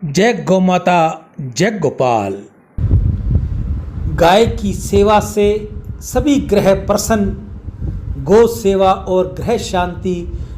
जय गौ माता, जय गोपाल। गाय की सेवा से सभी ग्रह प्रसन्न, गौ सेवा और ग्रह शांति।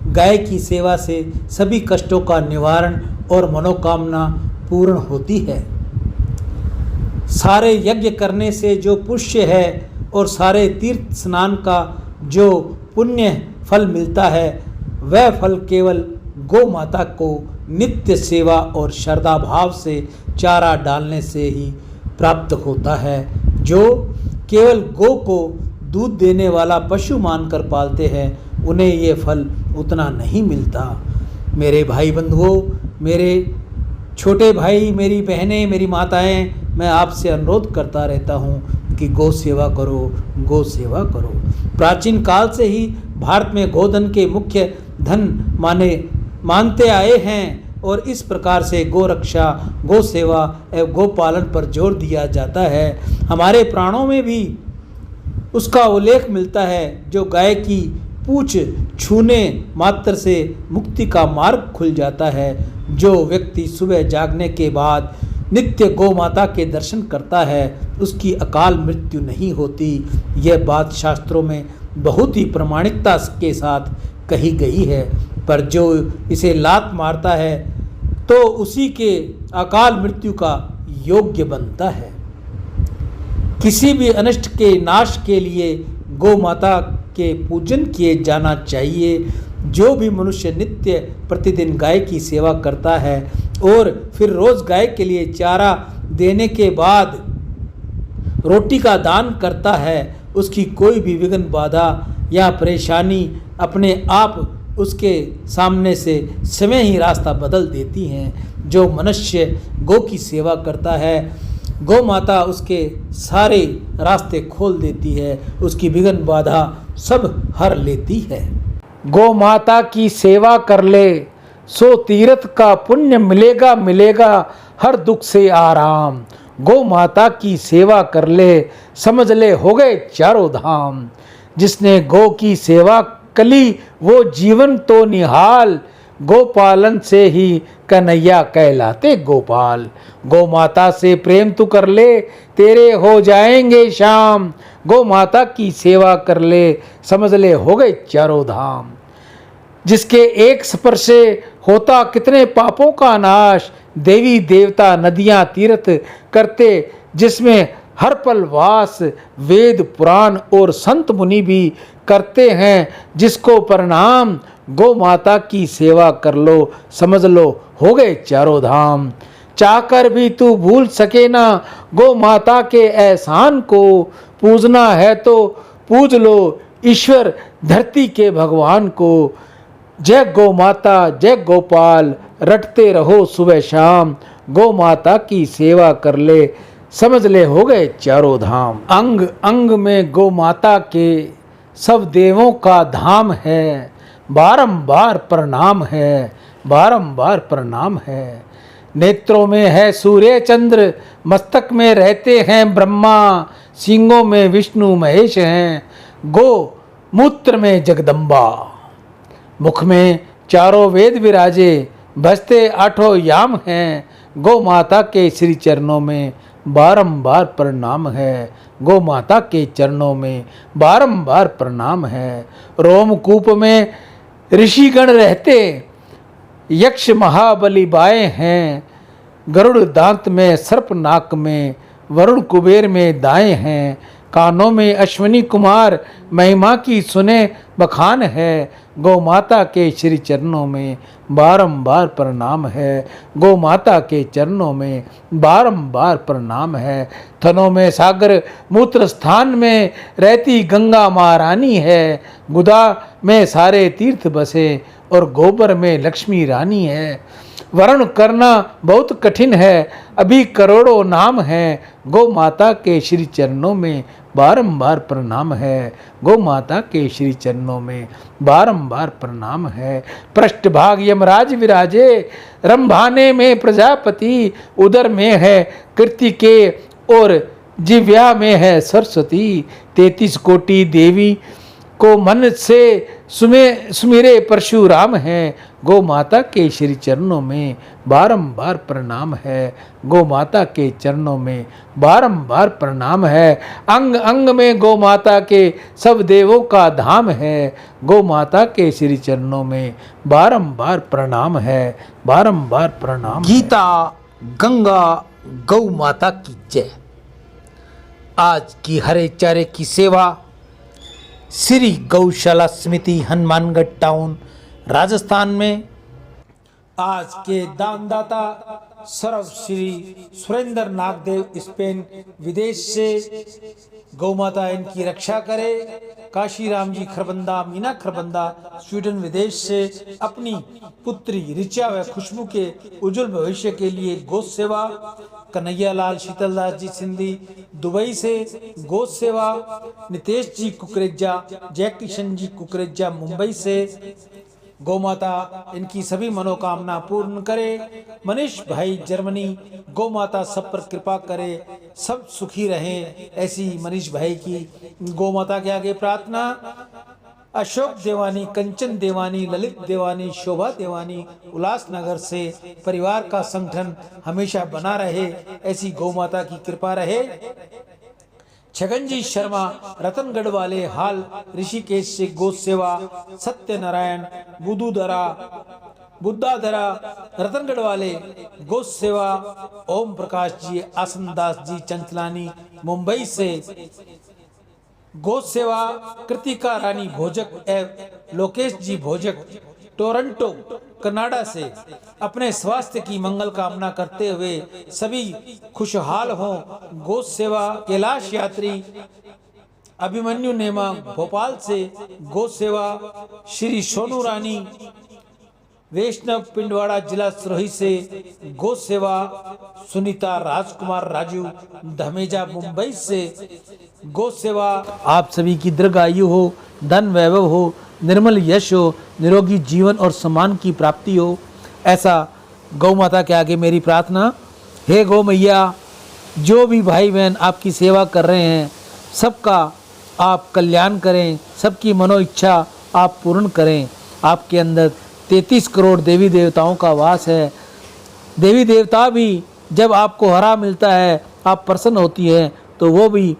गाय की सेवा से सभी कष्टों का निवारण और मनोकामना पूर्ण होती है। सारे यज्ञ करने से जो पुण्य है और सारे तीर्थ स्नान का जो पुण्य फल मिलता है, वह फल केवल गौ माता को नित्य सेवा और श्रद्धा भाव से चारा डालने से ही प्राप्त होता है। जो केवल गौ को दूध देने वाला पशु मानकर पालते हैं, उन्हें ये फल उतना नहीं मिलता। मेरे भाई बंधुओं, मेरे छोटे भाई, मेरी बहनें, मेरी माताएं, मैं आपसे अनुरोध करता रहता हूँ कि गौ सेवा करो, गौ सेवा करो। प्राचीन काल से ही भारत में गोधन के मुख्य धन मानते आए हैं और इस प्रकार से गौ रक्षा, गौ सेवा एवं गौ पालन पर जोर दिया जाता है। हमारे प्राणों में भी उसका उल्लेख मिलता है। जो गाय की पूंछ छूने मात्र से मुक्ति का मार्ग खुल जाता है। जो व्यक्ति सुबह जागने के बाद नित्य गौ माता के दर्शन करता है, उसकी अकाल मृत्यु नहीं होती। यह बात शास्त्रों में बहुत ही प्रामाणिकता के साथ कही गई है। पर जो इसे लात मारता है तो उसी के अकाल मृत्यु का योग्य बनता है। किसी भी अनिष्ट के नाश के लिए गौ माता के पूजन किए जाना चाहिए। जो भी मनुष्य नित्य प्रतिदिन गाय की सेवा करता है और फिर रोज गाय के लिए चारा देने के बाद रोटी का दान करता है, उसकी कोई भी विघ्न, बाधा या परेशानी अपने आप उसके सामने से समय ही रास्ता बदल देती हैं। जो मनुष्य गौ की सेवा करता है, गौ माता उसके सारे रास्ते खोल देती है, उसकी विघ्न बाधा सब हर लेती है। गौ माता की सेवा कर ले, सो तीर्थ का पुण्य मिलेगा मिलेगा, हर दुख से आराम। गौ माता की सेवा कर ले, समझ ले हो गए चारों धाम। जिसने गौ की सेवा कली, वो जीवन तो निहाल। गोपालन से ही कन्हैया कहलाते गोपाल। गौ माता से प्रेम तू कर ले, तेरे हो जाएंगे शाम। गौ माता की सेवा कर ले, समझ ले हो गए चारों धाम। जिसके एक स्पर्श से होता कितने पापों का नाश। देवी देवता नदियां तीर्थ करते, जिसमें हर पल वास। वेद पुराण और संत मुनि भी करते हैं जिसको प्रणाम। गौ माता की सेवा कर लो, समझ लो हो गए चारों धाम। चाहकर भी तू भूल सके ना गौ माता के एहसान को। पूजना है तो पूज लो ईश्वर धरती के भगवान को। जय गौ माता, जय गोपाल, रटते रहो सुबह शाम। गौ माता की सेवा कर ले, समझ ले हो गए चारों धाम। अंग अंग में गौ माता के सब देवों का धाम है। बारंबार प्रणाम है, बारंबार प्रणाम है। नेत्रों में है सूर्य चंद्र, मस्तक में रहते हैं ब्रह्मा। सींगों में विष्णु महेश हैं, गो मूत्र में जगदम्बा। मुख में चारों वेद विराजे, बजते आठों याम हैं। गौ माता के श्री चरणों में बारंबार प्रणाम है। गौ माता के चरणों में बारंबार प्रणाम है। रोमकूप में ऋषिगण रहते, यक्ष महाबली बाएं हैं। गरुड़ दांत में, सर्प नाक में, वरुण कुबेर में दाएं हैं। कानों में अश्विनी कुमार, महिमा की सुने बखान है। गौ माता के श्री चरणों में बारंबार प्रणाम है। गौ माता के चरणों में बारंबार प्रणाम है। थनों में सागर, मूत्र स्थान में रहती गंगा महारानी है। गुदा में सारे तीर्थ बसे और गोबर में लक्ष्मी रानी है। वर्ण करना बहुत कठिन है, अभी करोड़ों नाम है। गौ माता के श्री चरणों में बारंबार प्रणाम है। गौ माता के श्री चरणों में बारंबार प्रणाम है। पृष्ठभाग यमराज विराजे, रंभाने में प्रजापति। उदर में है कृतिके और जिव्या में है सरस्वती। 33 कोटि देवी को मन से सुमिरे परशुराम हैं। गौ माता के श्री चरणों में बारंबार प्रणाम है। गौ माता के चरणों में बारंबार प्रणाम है। अंग अंग में गौ माता के सब देवों का धाम है। गौ माता के श्री चरणों में बारंबार प्रणाम है, बारंबार प्रणाम। गीता गंगा गौ माता की जय। आज की हरे चारे की सेवा श्री गौशाला समिति हनुमानगढ़ टाउन राजस्थान में आज के दानदाता सर्व श्री सुरेंद्र नागदेव स्पेन विदेश से गौ माता इनकी रक्षा करे। काशी राम जी खरबंदा मीना खरबंदा स्वीडन विदेश से अपनी पुत्री ऋचा व खुशबू के उज्जवल भविष्य के लिए गौ सेवा। कन्हैया लाल शीतलदास जी सिंधी दुबई से गौ सेवा। नितेश जी कुकरेजा, जय किशन जी कुकरेजा मुंबई से गौ माता इनकी सभी मनोकामना पूर्ण करे। मनीष भाई जर्मनी गौ माता सब पर कृपा करे, सब सुखी रहें, ऐसी मनीष भाई की गौ माता के आगे प्रार्थना। अशोक देवानी, कंचन देवानी, ललित देवानी, शोभा देवानी उल्लासनगर से परिवार का संगठन हमेशा बना रहे, ऐसी गौ माता की कृपा रहे। छगनजी शर्मा रतनगढ़ वाले हाल ऋषिकेश से गौ सेवा। सत्यनारायण बुद्धाधरा रतनगढ़ वाले गौ सेवा। ओम प्रकाश जी आसनदास जी चंचलानी मुंबई से गौ सेवा। कृतिका रानी भोजक एवं लोकेश जी भोजक टोरंटो कनाडा से अपने स्वास्थ्य की मंगल कामना करते हुए सभी खुशहाल हों। गौ सेवा। कैलाश यात्री अभिमन्यु नेमा भोपाल से गौ सेवा। श्री सोनू रानी वैष्णव पिंडवाड़ा जिला सिरोही से गौ सेवा। सुनीता राजकुमार राजू धमेजा मुंबई से गौ सेवा। आप सभी की दीर्घायु हो, धन वैभव हो, निर्मल यश हो, निरोगी जीवन और सम्मान की प्राप्ति हो, ऐसा गौ माता के आगे मेरी प्रार्थना। हे गौ मैया, जो भी भाई बहन आपकी सेवा कर रहे हैं सबका आप कल्याण करें, सबकी मनो इच्छा आप पूर्ण करें। आपके अंदर 33 करोड़ देवी देवताओं का वास है। देवी देवता भी जब आपको हरा मिलता है, आप प्रसन्न होती है, तो वो भी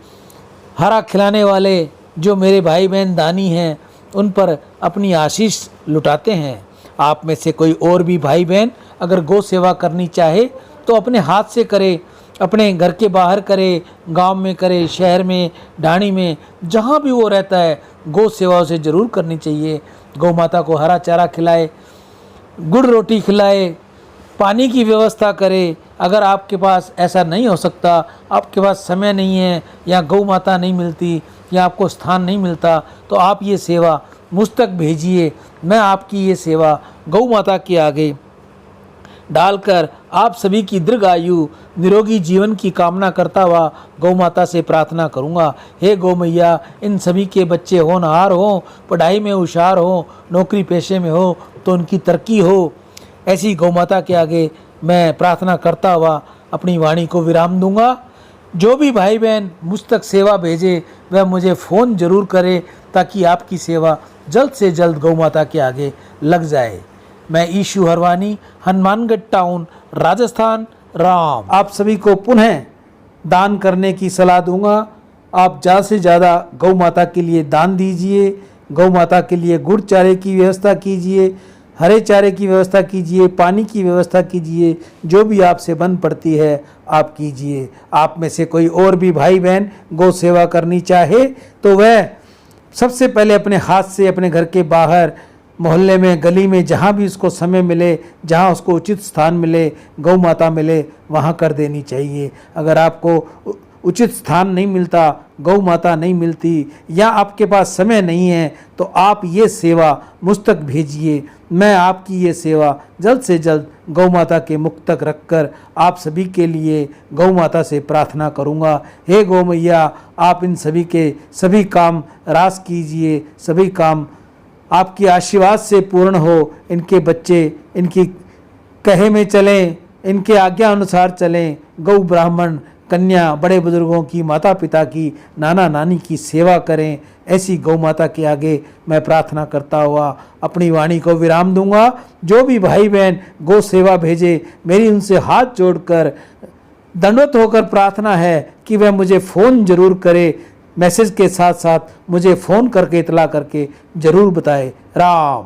हरा खिलाने वाले जो मेरे भाई बहन दानी हैं उन पर अपनी आशीष लुटाते हैं। आप में से कोई और भी भाई बहन अगर गौ सेवा करनी चाहे तो अपने हाथ से करे, अपने घर के बाहर करे, गांव में करे, शहर में, ढाणी में, जहां भी वो रहता है गौ सेवा उसे ज़रूर करनी चाहिए। गौ माता को हरा चारा खिलाए, गुड़ रोटी खिलाए, पानी की व्यवस्था करे। अगर आपके पास ऐसा नहीं हो सकता, आपके पास समय नहीं है या गौ माता नहीं मिलती या आपको स्थान नहीं मिलता, तो आप ये सेवा मुझ तक भेजिए। मैं आपकी ये सेवा गौ माता के आगे डालकर आप सभी की दीर्घायु निरोगी जीवन की कामना करता हुआ गौ माता से प्रार्थना करूंगा। हे गौ मैया, इन सभी के बच्चे होनहार हों, पढ़ाई में होशियार हों, नौकरी पेशे में हो तो उनकी तरक्की हो, ऐसी गौ माता के आगे मैं प्रार्थना करता हुआ अपनी वाणी को विराम दूंगा। जो भी भाई बहन मुझ तक सेवा भेजे वह मुझे फ़ोन ज़रूर करे ताकि आपकी सेवा जल्द से जल्द गौ माता के आगे लग जाए। मैं ईशु हरवानी, हनुमानगढ़ टाउन राजस्थान, राम। आप सभी को पुनः दान करने की सलाह दूंगा। आप ज़्यादा से ज़्यादा गौ माता के लिए दान दीजिए। गौ माता के लिए गुड़ चारे की व्यवस्था कीजिए, हरे चारे की व्यवस्था कीजिए, पानी की व्यवस्था कीजिए, जो भी आपसे बन पड़ती है आप कीजिए। आप में से कोई और भी भाई बहन गौ सेवा करनी चाहे तो वह सबसे पहले अपने हाथ से अपने घर के बाहर, मोहल्ले में, गली में, जहाँ भी उसको समय मिले, जहाँ उसको उचित स्थान मिले, गौ माता मिले, वहाँ कर देनी चाहिए। अगर आपको उचित स्थान नहीं मिलता, गौ माता नहीं मिलती या आपके पास समय नहीं है तो आप ये सेवा मुझ तक भेजिए। मैं आपकी ये सेवा जल्द से जल्द गौ माता के मुख तक रखकर आप सभी के लिए गौ माता से प्रार्थना करूँगा। हे गौ मैया, आप इन सभी के सभी काम रास कीजिए, सभी काम आपकी आशीर्वाद से पूर्ण हो। इनके बच्चे इनकी कहे में चलें, इनके आज्ञा अनुसार चलें। गौ ब्राह्मण कन्या बड़े बुजुर्गों की, माता पिता की, नाना नानी की सेवा करें। ऐसी गौ माता के आगे मैं प्रार्थना करता हुआ अपनी वाणी को विराम दूंगा। जो भी भाई बहन गौ सेवा भेजे, मेरी उनसे हाथ जोड़कर दंडवत होकर प्रार्थना है कि वह मुझे फ़ोन जरूर करे, मैसेज के साथ साथ मुझे फ़ोन करके इतला करके जरूर बताए। राम।